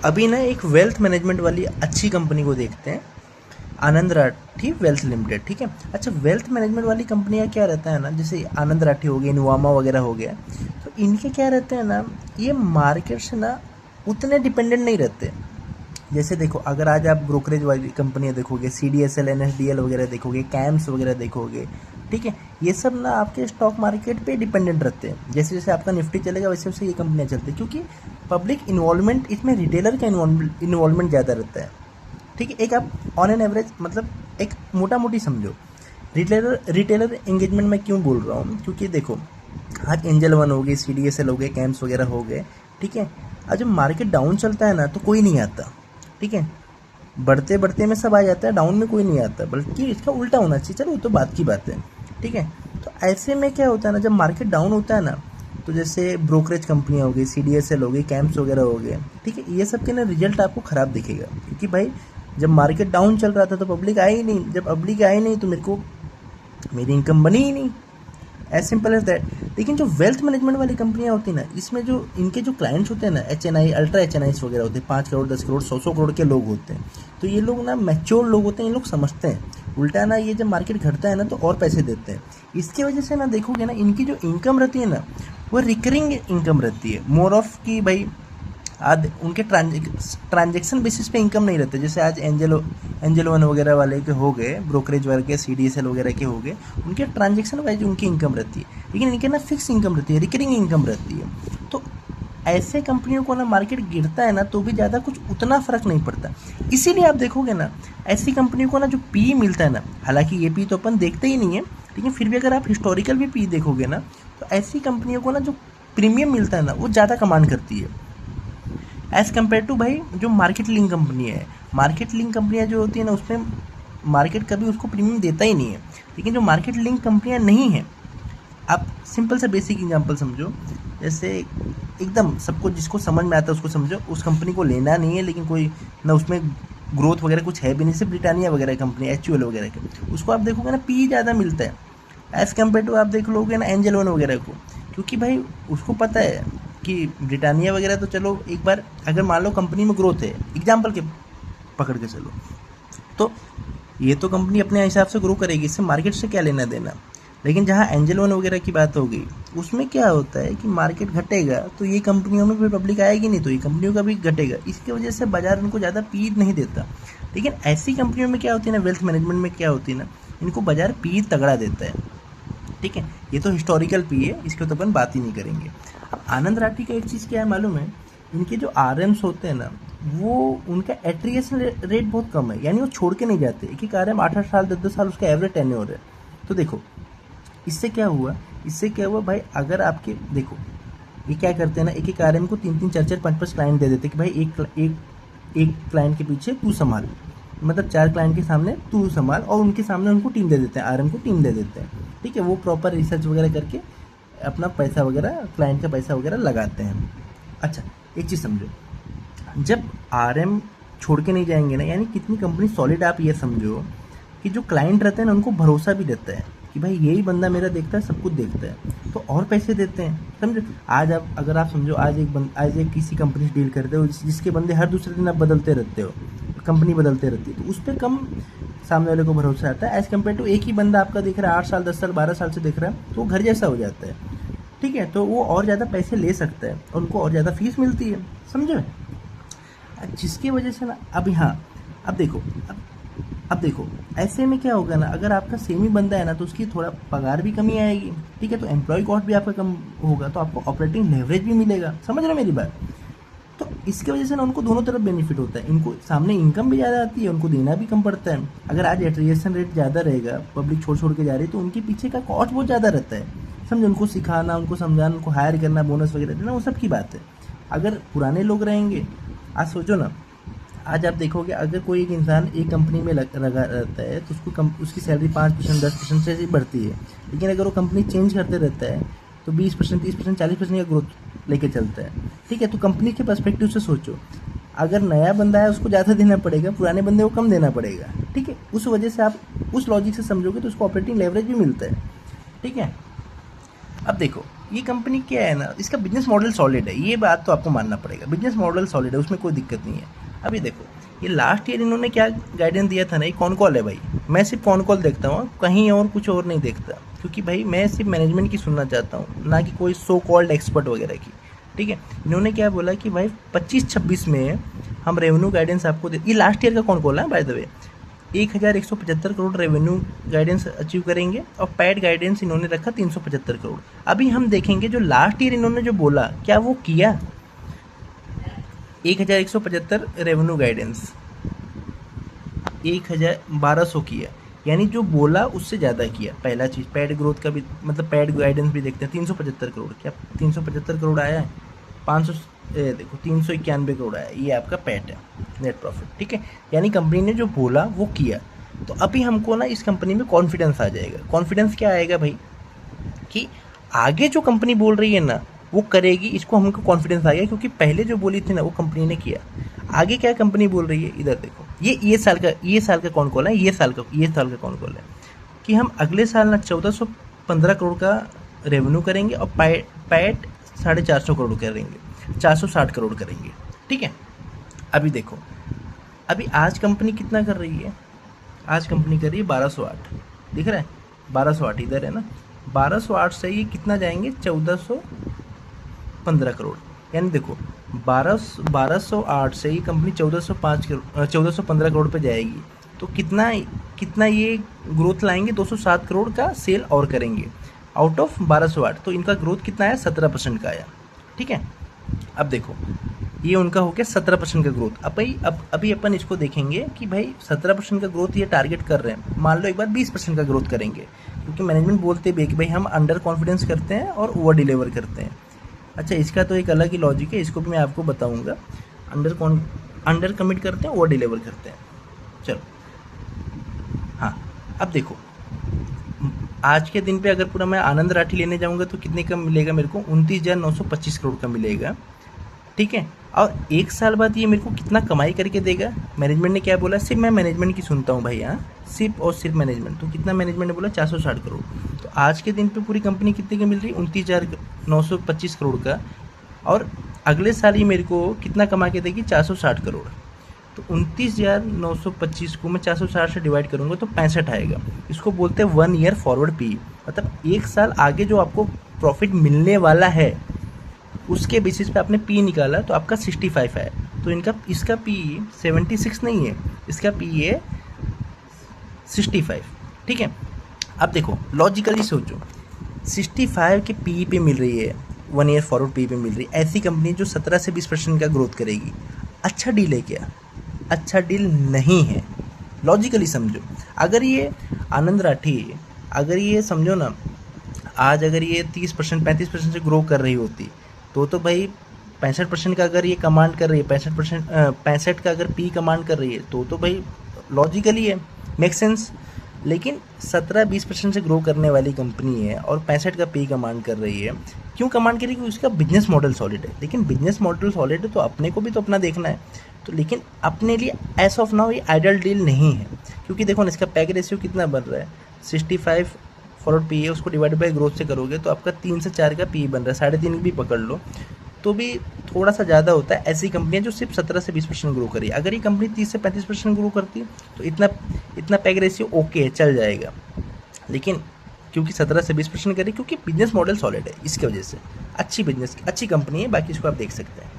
अभी ना एक वेल्थ मैनेजमेंट वाली अच्छी कंपनी को देखते हैं, आनंद राठी वेल्थ लिमिटेड। ठीक है। अच्छा, वेल्थ मैनेजमेंट वाली कंपनियां क्या रहता है ना, जैसे आनंद राठी हो गई, नुवामा वगैरह हो गया, तो इनके क्या रहते हैं ना, ये मार्केट से ना उतने डिपेंडेंट नहीं रहते। जैसे देखो, अगर आज आप ब्रोकरेज वाली कंपनियां देखोगे, CDSL NSDL वगैरह देखोगे, कैम्स वगैरह देखोगे, ठीक है, ये सब ना आपके स्टॉक मार्केट पे डिपेंडेंट रहते हैं। जैसे जैसे आपका निफ्टी चलेगा वैसे वैसे ये कंपनियां चलती हैं, क्योंकि पब्लिक इन्वॉल्वमेंट इसमें, रिटेलर का इन्वॉल्वमेंट ज़्यादा रहता है। ठीक है। एक आप ऑन एन एवरेज मतलब एक मोटा मोटी समझो, रिटेलर एंगेजमेंट में क्यों बोल रहा हूँ, क्योंकि देखो आज एंजल वन हो गई, CDSL हो गए, कैम्प्स वगैरह हो गए, ठीक है। आज जब मार्केट डाउन चलता है ना तो कोई नहीं आता, ठीक है, बढ़ते बढ़ते में सब आ जाता है, डाउन में कोई नहीं आता, बल्कि इसका उल्टा होना चाहिए। चलो वो तो बात की बात है, ठीक है। तो ऐसे में क्या होता है ना, जब मार्केट डाउन होता है ना, तो जैसे ब्रोकरेज कंपनियां हो गई, CDSL हो गई, कैंप्स वगैरह हो गए, ठीक है, ये सब के ना रिजल्ट आपको ख़राब दिखेगा, क्योंकि भाई जब मार्केट डाउन चल रहा था तो पब्लिक आई ही नहीं, जब पब्लिक आई नहीं तो मेरे को मेरी इनकम बनी ही नहीं, एज सिंपल एज दैट। लेकिन जो वेल्थ मैनेजमेंट वाली कंपनियां होती हैं ना, इसमें जो इनके जो क्लाइंट्स होते हैं ना, HNI, अल्ट्रा HNIs वगैरह होते हैं, 5 करोड़, 10 करोड़, 100 करोड़ के लोग होते हैं। तो ये लोग ना मैच्योर लोग होते हैं, ये लोग समझते हैं। उल्टा ना ये जब मार्केट घटता है ना तो और पैसे देते हैं। इसकी वजह से ना देखोगे ना, इनकी जो इनकम रहती है ना, वो रिकरिंग इनकम रहती है, मोर ऑफ कि भाई आज उनके ट्रांजेक्शन बेसिस पे इनकम नहीं रहते। जैसे आज एंजल वन वगैरह वाले के हो गए, ब्रोकरेज वाले के, CDSL वगैरह के हो गए, उनके ट्रांजेक्शन वाइज उनकी इनकम रहती है, लेकिन इनके ना फिक्स इनकम रहती है, रिकरिंग इनकम रहती है। तो ऐसे कंपनियों को ना मार्केट गिरता है ना तो भी ज़्यादा कुछ उतना फ़र्क नहीं पड़ता। इसीलिए आप देखोगे ना, ऐसी कंपनियों को ना जो पी मिलता है ना, हालांकि ये पी तो अपन देखते ही नहीं है, लेकिन फिर भी अगर आप हिस्टोरिकल भी पी देखोगे ना, तो ऐसी कंपनियों को ना जो प्रीमियम मिलता है ना, वो ज़्यादा कमांड करती है एज़ कम्पेयर टू भाई जो मार्केट लिंक कंपनी है। मार्केट लिंक कंपनियाँ जो होती है ना, उसमें मार्केट कभी उसको प्रीमियम देता ही नहीं है। लेकिन जो मार्केट लिंक कंपनियाँ नहीं हैं, आप सिंपल सा बेसिक एग्जांपल समझो, जैसे एकदम सबको जिसको समझ में आता है उसको समझो, उस कंपनी को लेना नहीं है, लेकिन कोई ना उसमें ग्रोथ वगैरह कुछ है भी नहीं, सिर्फ ब्रिटानिया वगैरह कंपनी, HUL वगैरह के, उसको आप देखोगे ना पी ज़्यादा मिलता है एज़ कम्पेयर टू आप देख लोगे ना एंजल वन वगैरह को, क्योंकि भाई उसको पता है कि ब्रिटानिया वगैरह तो चलो एक बार अगर मान लो कंपनी में ग्रोथ है, एग्जाम्पल के पकड़ के चलो, तो ये तो कंपनी अपने हिसाब से ग्रो करेगी, इससे मार्केट से क्या लेना देना। लेकिन जहाँ एंजल वन वगैरह की बात हो गई, उसमें क्या होता है कि मार्केट घटेगा तो ये कंपनियों में भी पब्लिक आएगी नहीं, तो ये कंपनियों का भी घटेगा, इसकी वजह से बाजार उनको ज़्यादा पी नहीं देता। लेकिन ऐसी कंपनियों में क्या होती है ना, वेल्थ मैनेजमेंट में क्या होती है ना, इनको बाजार पी तगड़ा देता है, ठीक है। ये तो हिस्टोरिकल पी है, इसके तो अपन बात ही नहीं करेंगे। अब आनंद राठी का एक चीज़ क्या है मालूम है, इनके जो RMs होते हैं ना, वो उनका एट्रिएशन रेट बहुत कम है, यानी वो छोड़ के नहीं जाते। एक एक RM 8-8 साल, 10-10 साल उसका एवरेज टेन्योर है। तो देखो इससे क्या हुआ, भाई अगर आपके देखो ये क्या करते हैं ना, एक एक RM को 3-3, 4-4, 5-5 क्लाइंट दे देते कि भाई एक क्लाइंट के पीछे तू संभाल, मतलब 4 क्लाइंट के सामने तू संभाल, और उनके सामने उनको टीम दे देते हैं, RM को टीम दे देते हैं, ठीक है। वो प्रॉपर रिसर्च वगैरह करके अपना पैसा वगैरह, क्लाइंट का पैसा वगैरह लगाते हैं। अच्छा, एक चीज़ समझो, जब RM छोड़ के नहीं जाएंगे ना, यानी कितनी कंपनी सॉलिड, आप ये समझो कि जो क्लाइंट रहते हैं ना उनको भरोसा भी रहता है कि भाई यही बंदा मेरा देखता है, सब कुछ देखता है, तो और पैसे देते हैं, समझो। आज आप अगर आप समझो, आज एक किसी कंपनी से डील करते हो जिसके बंदे हर दूसरे दिन आप बदलते रहते हो, कंपनी बदलते रहती है, तो उस पर कम सामने वाले को भरोसा आता है एज़ कम्पेयर टू एक ही बंदा आपका देख रहा है 8 साल, 10 साल, 12 साल से देख रहा है, तो वो घर जैसा हो जाता है, ठीक है। तो वो और ज़्यादा पैसे ले सकता है और उनको और ज़्यादा फीस मिलती है, समझो। जिसकी वजह से ना अब यहाँ अब देखो अब देखो ऐसे में क्या होगा ना, अगर आपका सेम ही बंदा है ना तो उसकी थोड़ा पगार भी कमी आएगी, ठीक है, तो एम्प्लॉय कॉस्ट भी आपका कम होगा, तो आपको ऑपरेटिंग लेवरेज भी मिलेगा, समझ रहे हो मेरी बात। तो इसकी वजह से ना उनको दोनों तरफ बेनिफिट होता है, इनको सामने इनकम भी ज़्यादा आती है, उनको देना भी कम पड़ता है। अगर आज एट्रिएशन रेट ज़्यादा रहेगा, पब्लिक छोड़ छोड़ के जा रही है, तो उनके पीछे का कॉस्ट बहुत ज़्यादा रहता है, समझो। उनको सिखाना, उनको समझाना, उनको हायर करना, बोनस वगैरह देना, वो सब की बात है। अगर पुराने लोग रहेंगे, आज सोचो ना, आज आप देखोगे अगर कोई एक इंसान एक कंपनी में लगा रहता है तो उसकी सैलरी 5%, 10% से बढ़ती है, लेकिन अगर वो कंपनी चेंज करते रहता है तो 20%, 30%, 40% का ग्रोथ लेके चलता है, ठीक है। तो कंपनी के पर्सपेक्टिव से सोचो, अगर नया बंदा है उसको ज़्यादा देना पड़ेगा, पुराने बंदे को कम देना पड़ेगा, ठीक है। उस वजह से आप उस लॉजिक से समझोगे तो उसको ऑपरेटिंग लेवरेज भी मिलता है, ठीक है। अब देखो ये कंपनी क्या है ना, इसका बिजनेस मॉडल सॉलिड है, ये बात तो आपको मानना पड़ेगा, बिजनेस मॉडल सॉलिड है, उसमें कोई दिक्कत नहीं है। अभी देखो ये लास्ट ईयर इन्होंने क्या गाइडेंस दिया था ना, ये कौन कॉल है भाई, मैं सिर्फ कौन कॉल देखता हूँ, कहीं और कुछ और नहीं देखता, क्योंकि भाई मैं सिर्फ मैनेजमेंट की सुनना चाहता हूँ, ना कि कोई सो कॉल्ड एक्सपर्ट वगैरह की। ठीक है, इन्होंने क्या बोला कि भाई 25-26 में हम रेवेन्यू गाइडेंस आपको दे, ये लास्ट ईयर का कौन कॉल है by the way, 1175 crore revenue guidance achieve करेंगे और पैड गाइडेंस इन्होंने रखा 375 करोड़। अभी हम देखेंगे जो लास्ट ईयर इन्होंने जो बोला क्या वो किया, 1175 रेवेन्यू गाइडेंस 1200 किया, यानी जो बोला उससे ज़्यादा किया। पहला चीज़ पैड ग्रोथ का भी, मतलब पैड गाइडेंस भी देखते हैं, 375 करोड़, क्या 375 करोड़ आया है, 500 देखो 391 करोड़ आया, ये आपका पैट है नेट प्रॉफिट। ठीक है, यानी कंपनी ने जो बोला वो किया। तो अभी हमको ना इस कंपनी में कॉन्फिडेंस आ जाएगा। कॉन्फिडेंस क्या आएगा भाई, कि आगे जो कंपनी बोल रही है ना वो करेगी, इसको हमको कॉन्फिडेंस आ गया, क्योंकि पहले जो बोली थी ना वो कंपनी ने किया। आगे क्या कंपनी बोल रही है, इधर देखो, ये साल का कौन कॉल है, ये साल का कौन कॉल है, कि हम अगले साल ना 1415 करोड़ का रेवेन्यू करेंगे और पैट 450 करोड़ करेंगे, 460 करोड़ करेंगे। ठीक है, अभी देखो, अभी आज कंपनी कितना कर रही है, आज कंपनी कर रही है 1208, दिख रहा है 1208 इधर है ना, 1208 से ये कितना जाएंगे, 1415 करोड़, यानी देखो 1208 से ये कंपनी 1415 करोड़ पे जाएगी। तो कितना ये ग्रोथ लाएंगे, 207 करोड़ का सेल और करेंगे आउट ऑफ 1208, तो इनका ग्रोथ कितना आया, 17% का आया। ठीक है, अब देखो ये उनका हो गया 17% का ग्रोथ। अभी अपन इसको देखेंगे कि भाई 17% का ग्रोथ ये टारगेट कर रहे हैं, मान लो एक बार 20% का ग्रोथ करेंगे, क्योंकि मैनेजमेंट बोलते भी है कि भाई हम अंडर कॉन्फिडेंस करते हैं और ओवर डिलीवर करते हैं। अच्छा, इसका तो एक अलग ही लॉजिक है, इसको भी मैं आपको बताऊंगा। अंडर कमिट करते हैं, ओवर डिलीवर करते हैं। चलो हाँ, अब देखो आज के दिन पे अगर पूरा मैं आनंद राठी लेने जाऊंगा तो कितने का मिलेगा मेरे को, 29,925 करोड़ का मिलेगा। ठीक है, और एक साल बाद ये मेरे को कितना कमाई करके देगा, मैनेजमेंट ने क्या बोला, सिर्फ मैं मैनेजमेंट की सुनता हूँ भाई, हाँ सिर्फ और सिर्फ मैनेजमेंट, तो कितना मैनेजमेंट ने बोला 460 करोड़। तो आज के दिन पे पूरी कंपनी कितने की मिल रही है, 29,925 करोड़ का, और अगले साल ही मेरे को कितना कमा के देगी, 460 करोड़। तो 29,925 को मैं 460 से डिवाइड करूँगा तो 65 आएगा। इसको बोलते हैं 1 ईयर फॉरवर्ड पी, मतलब एक साल आगे जो आपको प्रॉफिट मिलने वाला है उसके बेसिस पे आपने पी निकाला तो आपका 65 है। तो इसका पी 76 नहीं है, इसका पी है 65। ठीक है, अब देखो लॉजिकली सोचो, 65 के पी पे मिल रही है, 1 ईयर फॉरवर्ड पी पे मिल रही है ऐसी कंपनी जो 17 से 20% का ग्रोथ करेगी। अच्छा डील है क्या, अच्छा डील नहीं है। लॉजिकली समझो, अगर ये आनंद राठी, अगर ये समझो ना आज अगर ये 30% 35% से ग्रो कर रही होती तो भाई 65% का अगर ये कमांड कर रही है, 65 का अगर पी कमांड कर रही है तो भाई लॉजिकली है, मेक सेंस। लेकिन 17-20% से ग्रो करने वाली कंपनी है और 65 का पी कमांड कर रही है। क्यों कमांड कर रही है, क्योंकि उसका बिजनेस मॉडल सॉलिड है। लेकिन बिजनेस मॉडल सॉलिड है तो अपने को भी तो अपना देखना है, तो लेकिन अपने लिए एज ऑफ नाउ ये आइडियल डील नहीं है, क्योंकि देखो ना इसका पैक रेशियो कितना बन रहा है, 65 फॉरवर्ड पी है, उसको डिवाइड बाय ग्रोथ से करोगे तो आपका 3 से 4 का पी बन रहा है, 3.5 भी पकड़ लो तो भी थोड़ा सा ज़्यादा होता है। ऐसी कंपनियां जो सिर्फ 17 से 20% ग्रो करी, अगर ये कंपनी 30 से 35% ग्रो करती तो इतना पैक रेशियो ओके है, चल जाएगा। लेकिन क्योंकि 17 से 20% करी, क्योंकि बिजनेस मॉडल सॉलिड है, इसकी वजह से अच्छी कंपनी है। बाकी इसको आप देख सकते हैं।